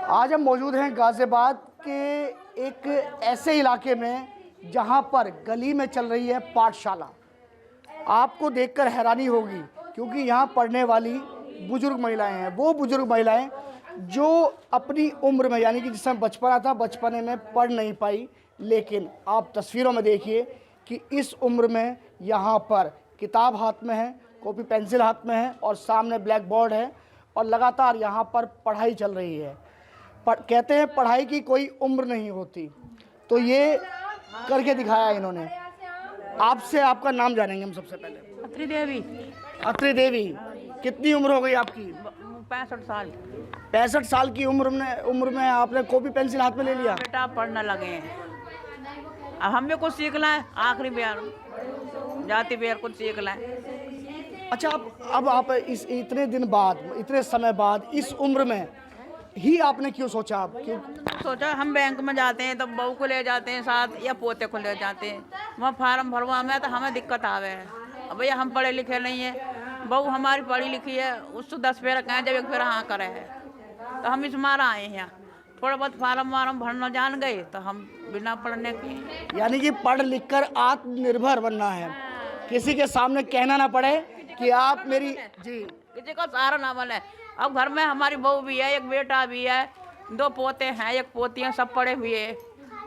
आज हम मौजूद हैं गाज़ियाबाद के एक ऐसे इलाके में जहां पर गली में चल रही है पाठशाला। आपको देखकर हैरानी होगी क्योंकि यहां पढ़ने वाली बुजुर्ग महिलाएं हैं, वो बुजुर्ग महिलाएं जो अपनी उम्र में यानी कि जिस समय बचपना था बचपने में पढ़ नहीं पाई, लेकिन आप तस्वीरों में देखिए कि इस उम्र में यहाँ पर किताब हाथ में है, कॉपी पेंसिल हाथ में है और सामने ब्लैक बोर्ड है और लगातार यहाँ पर पढ़ाई चल रही है। कहते हैं पढ़ाई की कोई उम्र नहीं होती, तो ये करके दिखाया इन्होंने। आपसे आपका नाम जानेंगे हम सबसे पहले। अत्री देवी। अत्री देवी, कितनी उम्र हो गई आपकी? 65 साल। 65 साल की उम्र में आपने कॉपी पेंसिल हाथ में ले लिया? बेटा पढ़ने लगे हैं, अब हम भी कुछ सीख लें, आखिरी बार जाती बार कुछ सीख लें। अच्छा, अब आप इतने दिन बाद, इतने समय बाद, इस उम्र में ही आपने क्यों सोचा? आप क्यों सोचा हम बैंक में जाते हैं तो बहू को ले जाते हैं साथ या पोते को ले जाते हैं, वहाँ फार्म भरवा में तो हमें दिक्कत आवे है। अब भैया हम पढ़े लिखे नहीं है, बहू हमारी पढ़ी लिखी है, उसको 10 फेरा कहें जब 1 फेरा हाँ करे है, तो हम इस मारा आए हैं यहाँ। थोड़ा बहुत फार्म वार्म भरना जान गए तो हम बिना पढ़ने के, यानी कि पढ़ लिख कर आत्मनिर्भर बनना है, किसी के सामने कहना ना पड़े कि आप मेरी जी किसी को सहारा ना बने। अब घर में हमारी बहू भी है, एक बेटा भी है, 2 पोते हैं, 1 पोती हैं, सब पढ़े हुए हैं।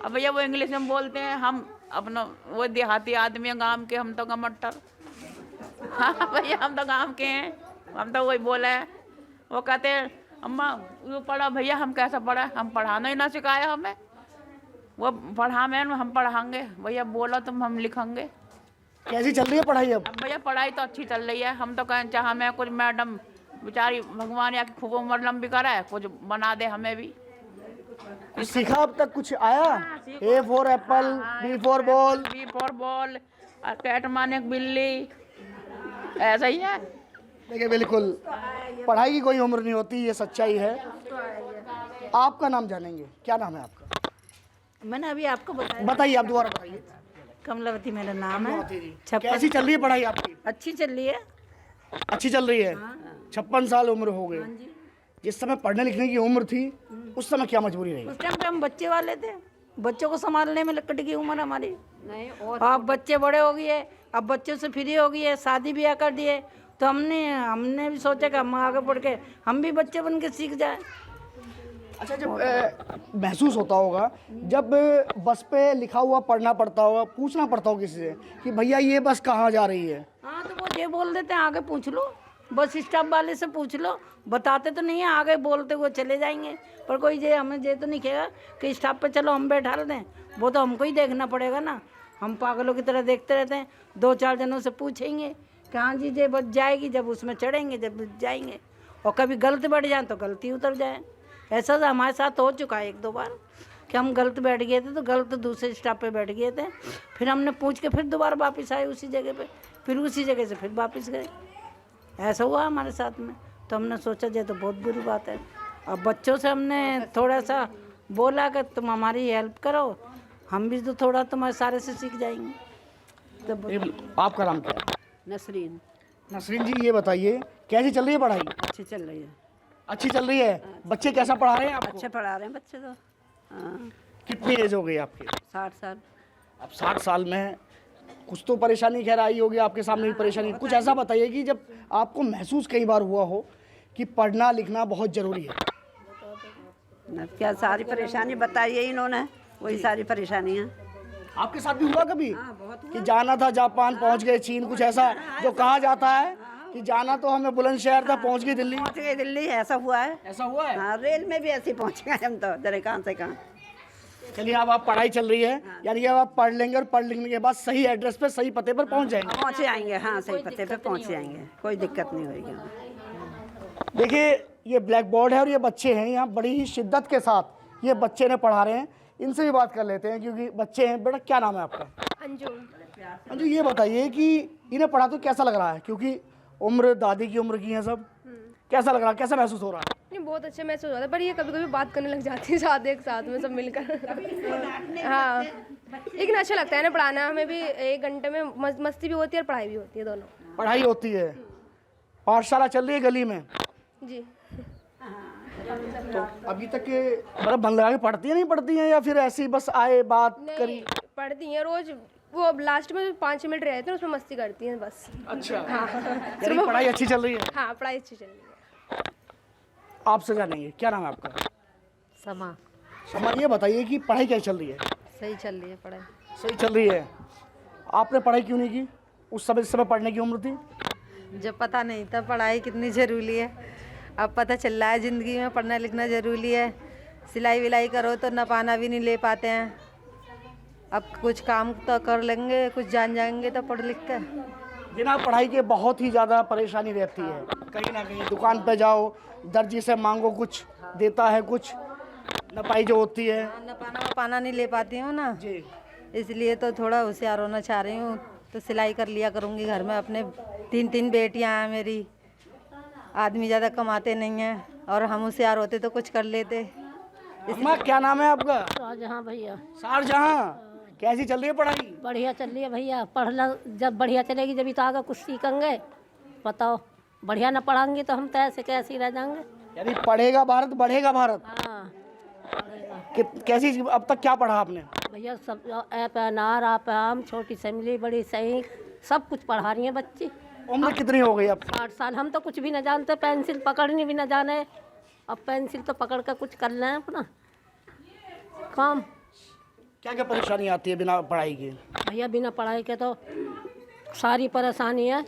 अब भैया वो इंग्लिश में बोलते हैं, हम अपना वो देहाती आदमी है गांव के, हम तो गमट्टर। हाँ भैया हम तो गांव के हैं, हम तो वही बोले हैं। वो कहते हैं अम्मा वो पढ़ा, भैया हम कैसा पढ़ा, हम पढ़ाना ही ना सिखाया हमें, वो पढ़ा में हम पढ़ाएंगे, भैया बोलो तुम हम लिखेंगे। कैसी चल रही है पढ़ाई अब? भैया पढ़ाई तो अच्छी चल रही है, हम तो कहें चाहे मैं कुछ मैडम बेचारी भगवान या खूब उम्र लंबी करे, कुछ बना दे हमें भी। कुछ सीखा अब तक? कुछ आया? A for apple, B for ball, B for ball, cat माने बिल्ली, ऐसा ही है। देखिए बिल्कुल पढ़ाई की कोई उम्र नहीं होती, ये सच्चाई है। आपका नाम जानेंगे, क्या नाम है आपका? मैंने अभी आपको बताइए, आप दोबारा बताइए। कमलावती मेरा नाम है। कैसी चल रही है पढ़ाई आपकी? अच्छी चल रही है। अच्छी चल रही है। 56 साल उम्र हो गई। जिस समय पढ़ने लिखने की उम्र थी उस समय क्या मजबूरी रही? उस टाइम पे हम बच्चे वाले थे, बच्चों को संभालने में लकड़ी की उम्र हमारी नहीं। अब बच्चे बड़े हो गए, अब बच्चों से फ्री हो गई है, शादी ब्याह कर दिए, तो हमने भी सोचा कि हम आगे बढ़ के हम भी बच्चे बन के सीख जाए। अच्छा, जब महसूस होता होगा जब बस पे लिखा हुआ पढ़ना पड़ता होगा, पूछना पड़ता होगा किसी से कि भैया ये बस कहाँ जा रही है? हाँ, तो वो ये बोल देते हैं आगे पूछ लो, बस स्टाफ वाले से पूछ लो, बताते तो नहीं है, आगे बोलते हुए चले जाएंगे। पर कोई ये हमें ये तो नहीं कहेगा कि स्टाफ पे चलो हम बैठा दें, वो तो हमको ही देखना पड़ेगा ना। हम पागलों की तरह देखते रहते हैं, 2-4 जनों से पूछेंगे कि हाँ जी ये बच जाएगी, जब उसमें चढ़ेंगे जब जाएंगे, और कभी गलत बैठ जाए तो गलती उतर जाए। ऐसा तो हमारे साथ हो चुका है 1-2 बार कि हम गलत बैठ गए थे तो गलत दूसरे स्टाफ पे बैठ गए थे, फिर हमने पूछ के फिर दोबारा वापस आए उसी जगह पे, फिर उसी जगह से फिर वापस गए। ऐसा हुआ हमारे साथ में, तो हमने सोचा ये तो बहुत बुरी बात है। अब बच्चों से हमने थोड़ा सा बोला कि तुम हमारी हेल्प करो, हम भी तो थोड़ा तुम्हारे सारे से सीख जाएंगे। तो आपका नाम क्या है? नसरीन। नसरीन जी, ये बताइए कैसी चल रही है पढ़ाई? अच्छी चल रही है। अच्छी चल रही है। बच्चे कैसा पढ़ा रहे हैं आपको? अच्छे पढ़ा रहे हैं बच्चे तो। हाँ। कितनी एज हो गई आपकी? 60 साल। अब 60 साल में कुछ तो परेशानी खैर आई होगी आपके सामने भी परेशानी। कुछ ऐसा बताइए कि जब आपको महसूस कई बार हुआ हो कि पढ़ना लिखना बहुत ज़रूरी है। क्या सारी परेशानी बताई है इन्होंने, वही सारी परेशानियाँ। आपके साथ भी हुआ कभी कि जाना था जापान, पहुंच गए चीन, कुछ ऐसा जो कहा जाता है कि जाना तो हमें बुलंदशहर था, पहुंच गई दिल्ली? पहुँच गए दिल्ली, ऐसा हुआ है। ऐसा हुआ है? हाँ, रेल में भी ऐसे पहुँच गए हम तो, जरे कहाँ से कहाँ। चलिए, अब आप पढ़ाई चल रही है, यानी कि अब आप पढ़ लेंगे और पढ़ लिखने के बाद सही एड्रेस पे सही पते पर पहुंच जाएंगे। पहुँच जाएंगे, हाँ सही पते पे पहुँच जाएंगे, कोई दिक्कत नहीं होगी। देखिए, ये ब्लैक बोर्ड है और ये बच्चे हैं यहाँ, बड़ी ही शिद्दत के साथ ये बच्चे ने पढ़ा रहे हैं। इनसे भी बात कर लेते हैं क्योंकि बच्चे हैं। बेटा क्या नाम है आपका? अंजू। अंजू, ये बताइए कि इन्हें पढ़ा तो कैसा लग रहा है, क्योंकि उम्र दादी की उम्र की है सब, कैसा लग रहा है, कैसा महसूस हो रहा है? नहीं, बहुत अच्छा महसूस हो रहा है, पर ये कभी कभी बात करने लग जाती है साथ एक साथ में सब मिलकर। हाँ, लेकिन अच्छा लगता है ना पढ़ाना, हमें भी 1 घंटे में मस्ती भी होती है और पढ़ाई भी होती है, दोनों। पढ़ाई होती है। पाठशाला चल रही है गली में? जी। तो अभी तक के मतलब मन लगा के पढ़ती है नहीं पढ़ती हैं, या फिर ऐसी बस आए बात करी? नहीं पढ़ती हैं रोज, वो लास्ट में 5 मिनट रहते हैं उसमें मस्ती करती हैं बस। अच्छा, हाँ यानी पढ़ाई अच्छी चल रही है? हाँ पढ़ाई अच्छी चल रही है। आपसे जानेंगे, क्या नाम है आपका? समा समा, ये बताइए कि पढ़ाई कैसी चल रही है? सही चल रही है पढ़ाई। सही चल रही है। आपने पढ़ाई क्यों नहीं की? उस समय पढ़ने की उम्र थी। जब पता नहीं था पढ़ाई कितनी ज़रूरी है, अब पता चल रहा है ज़िंदगी में पढ़ना लिखना ज़रूरी है। सिलाई विलाई करो तो न पाना भी नहीं ले पाते हैं। अब कुछ काम तो कर लेंगे, कुछ जान जाएंगे तो पढ़ लिख कर। बिना पढ़ाई के बहुत ही ज़्यादा परेशानी रहती है। कहीं ना कहीं दुकान पे जाओ, दर्जी से मांगो, कुछ देता है, कुछ नपाई जो होती है। न पाना नहीं ले पाती हूँ ना, जी, इसलिए तो थोड़ा होशियार होना चाह रही हूँ। तो सिलाई कर लिया करूँगी घर में। अपने 3 बेटियाँ हैं मेरी, आदमी ज़्यादा कमाते नहीं हैं और हम होशियार होते तो कुछ कर लेते। अम्मा क्या नाम है आपका? शाहजहाँ भैया। शाहजहाँ, कैसी चल रही है पढ़ाई? बढ़िया चल रही है भैया। पढ़ना जब बढ़िया चलेगी जब तो आगे कुछ सीखेंगे। बताओ, बढ़िया ना पढ़ाएंगे तो हम तो ऐसे कैसे ही रह जाएंगे। यानी पढ़ेगा भारत बढ़ेगा भारत। हाँ कैसी अब तक क्या पढ़ा आपने? भैया सब ऐप अनार आप आम, छोटी सैमली, बड़ी सही, सब कुछ पढ़ा रही हैं बच्ची। उम्र कितनी हो गई अब? 8 साल। हम तो कुछ भी न जानते, पेंसिल पकड़नी भी न जाने। अब पेंसिल तो पकड़ कर कुछ कर लें अपना काम। क्या क्या परेशानी आती है बिना पढ़ाई के? भैया बिना पढ़ाई के तो सारी परेशानी है।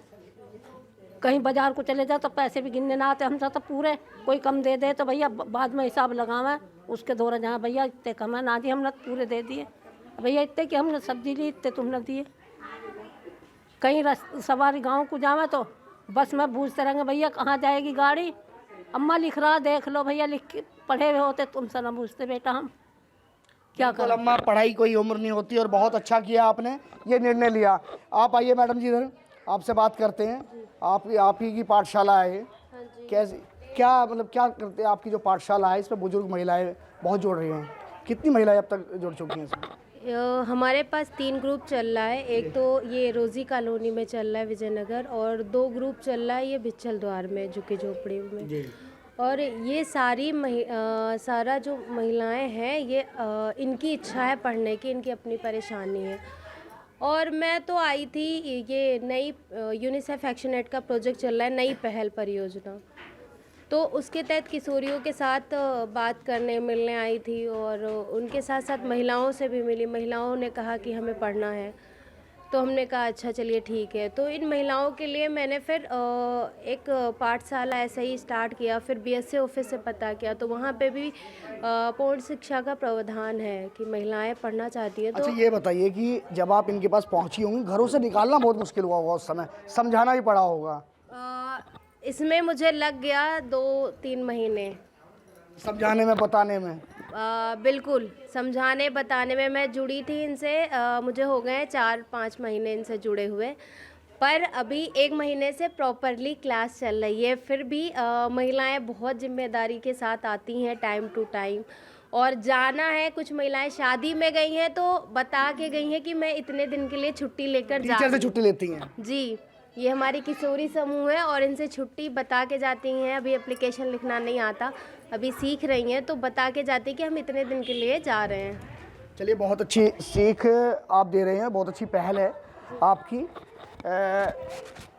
कहीं बाजार को चले जाओ तो पैसे भी गिनने ना आते हमसे तो पूरे। कोई कम दे दे तो भैया बाद में हिसाब लगावे, उसके दौरा जहाँ भैया इतने कम है ना जी, हमने पूरे दे दिए भैया। इतने कि हमने सब्जी ली इतने तुमने दिए। कहीं सवारी गांव को जावे तो बस में पूछते रहेंगे भैया कहाँ जाएगी गाड़ी, अम्मा लिख रहा देख लो भैया, लिख के पढ़े हुए होते तुमसे ना पूछते बेटा हम क्या करें। अम्मा पढ़ाई कोई उम्र नहीं होती और बहुत अच्छा किया आपने ये निर्णय लिया। आप आइए मैडम जी इधर, आपसे बात करते हैं। आप ही की पाठशाला है, कैसे क्या मतलब क्या करते हैं? आपकी जो पाठशाला है इसमें बुजुर्ग महिलाएं बहुत जुड़ रही हैं, कितनी महिलाएं अब तक जुड़ चुकी हैं इसमें? हमारे पास 3 ग्रुप चल रहा है। एक तो ये रोज़ी कॉलोनी में चल रहा है विजयनगर, और 2 ग्रुप चल रहा है ये बिच्छल द्वार में झुकी झोपड़ी में जी। और ये सारा जो महिलाएं हैं ये इनकी इच्छा है पढ़ने की, इनकी अपनी परेशानी है। और मैं तो आई थी, ये नई यूनिसेफ एक्शन एड का प्रोजेक्ट चल रहा है, नई पहल परियोजना, तो उसके तहत किशोरियों के साथ बात करने मिलने आई थी और उनके साथ साथ महिलाओं से भी मिली। महिलाओं ने कहा कि हमें पढ़ना है, तो हमने कहा अच्छा चलिए ठीक है। तो इन महिलाओं के लिए मैंने फिर एक पाठशाला ऐसे ही स्टार्ट किया। फिर बीएसए ऑफिस से पता किया तो वहाँ पे भी पूर्ण शिक्षा का प्रावधान है कि महिलाएं पढ़ना चाहती हैं। तो अच्छा ये बताइए कि जब आप इनके पास पहुँची होंगी, घरों से निकालना बहुत मुश्किल हुआ होगा उस समय, समझाना भी पड़ा होगा? इसमें मुझे लग गया 2-3 महीने समझाने में, बताने में। बिल्कुल समझाने बताने में। मैं जुड़ी थी इनसे, मुझे हो गए 4-5 महीने इनसे जुड़े हुए, पर अभी 1 महीने से प्रॉपरली क्लास चल रही है। फिर भी महिलाएं बहुत जिम्मेदारी के साथ आती हैं टाइम टू टाइम, और जाना है। कुछ महिलाएं शादी में गई हैं तो बता के गई हैं कि मैं इतने दिन के लिए छुट्टी लेकर जा टीचर से छुट्टी लेती हैं? जी, ये हमारी किशोरी समूह है और इनसे छुट्टी बता के जाती हैं। अभी एप्लीकेशन लिखना नहीं आता, अभी सीख रही हैं, तो बता के जाती हैं कि हम इतने दिन के लिए जा रहे हैं। चलिए, बहुत अच्छी सीख आप दे रहे हैं, बहुत अच्छी पहल है आपकी।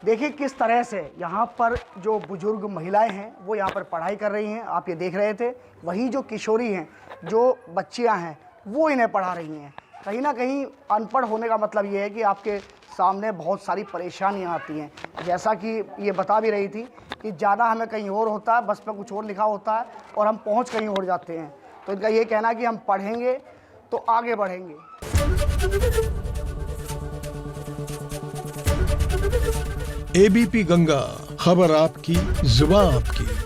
देखिए किस तरह से यहाँ पर जो बुजुर्ग महिलाएं हैं वो यहाँ पर पढ़ाई कर रही हैं, आप ये देख रहे थे। वहीं जो किशोरी हैं, जो बच्चियाँ हैं, वो इन्हें पढ़ा रही हैं। कहीं ना कहीं अनपढ़ होने का मतलब ये है कि आपके सामने बहुत सारी परेशानियाँ आती हैं। जैसा कि ये बता भी रही थी कि जाना हमें कहीं और होता है, बस में कुछ और लिखा होता है और हम पहुँच कहीं और जाते हैं। तो इनका ये कहना है कि हम पढ़ेंगे तो आगे बढ़ेंगे। एबीपी गंगा, खबर आपकी, जुबान आपकी।